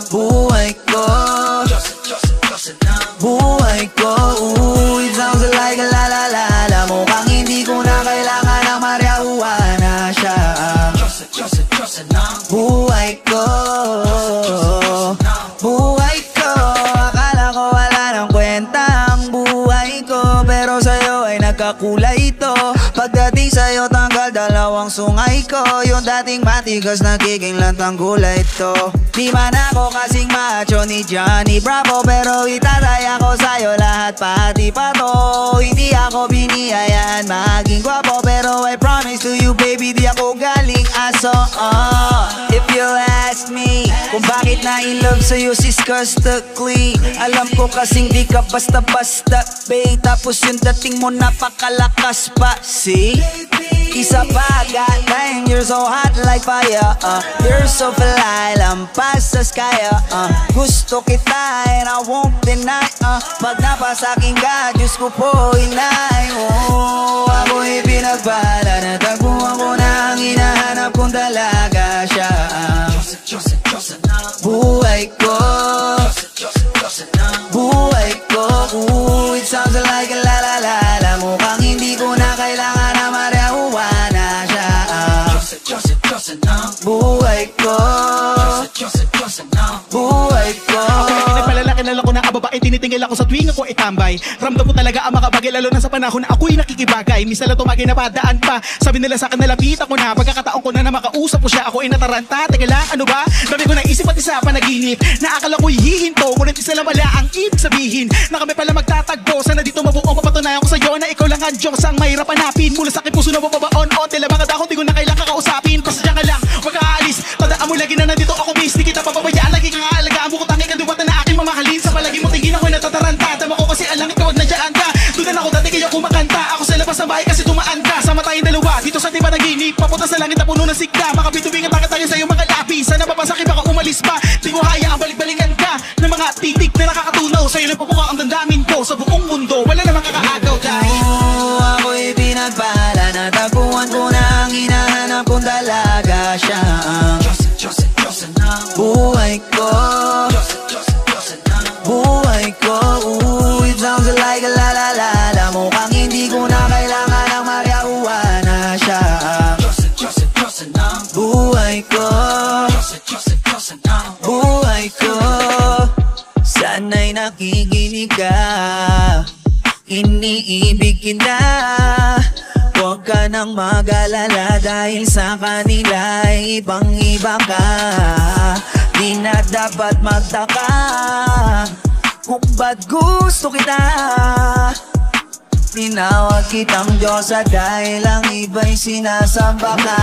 buhay ko, buhay ko. Ooh, it sounds like a la la la la. Mukhang hindi ko na kailangan ng marijuana siya. Buhay ko, buhay ko. Akala ko wala ng kwenta ang buhay ko, pero sa'yo ay nagkakulay ito. Pagdating sa'yo tanggal dalawang sungay ko. Yung dating matigas nagiging lantang gulay ito. Di man ako kasing macho ni Johnny Bravo, pero itataya ko sa'yo lahat pati pa to. Hindi ako biniyayaan maging gwapo, pero I promise to you baby di ako galing aso. If you ask me kung bakit na-in-love sa'yo sis Custically, alam ko kasing di ka basta-basta babe. Tapos yung dating mo napakalakas pa. See? Isa pa, God dang, you're so hot like fire. You're so fly, lampas sa sky. Gusto kita and I won't deny. Pag napasakin ka, Diyos ko po inay. Ako'y pinagpala, natagpuan ko na ang hinahanap kong dalaga siya. Buhay ko, buhay ko. Ooh, it sounds like a la la la la. Mukhang hindi ko na kailangan na marijuana siya. Buhay ko, buhay ko. Ako'y pinagpalala, kinala ko na kababae. Tinitingil ako sa tuwing ako itambay. Ramdam ko talaga ang mga bagay, lalo na sa panahon na ako'y nakikibagay. Minsan lang tumagay na padaan pa. Sabi nila sa akin nalapit ako na. Pagkakataon ko na makausap ko siya, ako ay nataranta. Teka lang, ano ba? Dami ko naisip at isa panaginip na akala ko'y hihinto, ngunit isa lang wala ang ibig sabihin na kami pala magtatagpo. Sana dito mabuong papatunayan ko sa'yo na ikaw lang ang Diyos ang mahirap hanapin. Mula sa aking puso na mababaon o tila mga dahon, di ko na kailangan kakausapin. Pasadya ka lang, wag ka aalis. Tandaan mo lagi na nandito ako miss. Di kita papabayaan, lagi kang aalagaan mo ko. Tangi kang duwata na aking mamahalin. Sa palagi mo tingin ako'y natataranta. Tama ko kasi alam ikaw at nandiyan ka. Doon ako dati kaya kumakanta. Ako sa labas ng bahay kasi tumaan ka. Sama tayong dalawa dito sa tiba naginip. Papunta sa langit na puno ng sigla. Makapitubing at tayo sa iyong mga lapi. Sana mapasakit baka umalis pa. Di ko haya ang balik-balikan ka ng mga titik na nakakatunaw. Sa'yo lang papuka ang dandamin ko sa buong mundo. Wala namang kakaagaw dahil ako'y pinagpala, natagpuan ko na ang hinahanap kong dalaga siya. Buhay ko, buhay ko. Ooh, it sounds like a la la la la. Mukhang hindi ko na kailangan ng marijuana siya. Buhay ko, buhay ko. Sana'y nakikinig ka, iniibig kita. Huwag ka nang mag-alala dahil sa kanila ibang-iba ka. Di na dapat magtaka kung ba't gusto kita. Tinawag kitang Diyosa dahil ang iba'y sinasamba ka.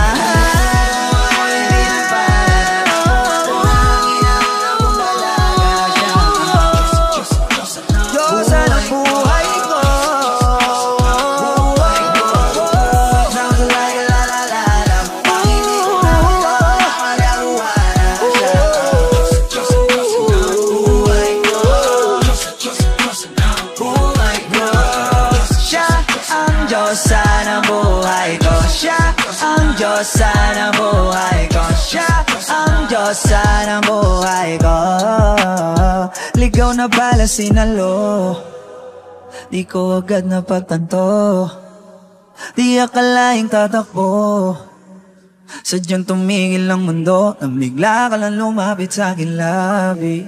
Sana buhay ko, siya ang Diyos sana buhay ko, siya ang Diyos sana buhay ko. Ligaw na pala sinalo, di ko agad napagtanto. Di akalaing tatakbo, sadyang tumigil ang mundo nang bigla ka lang lumapit sa akin labi.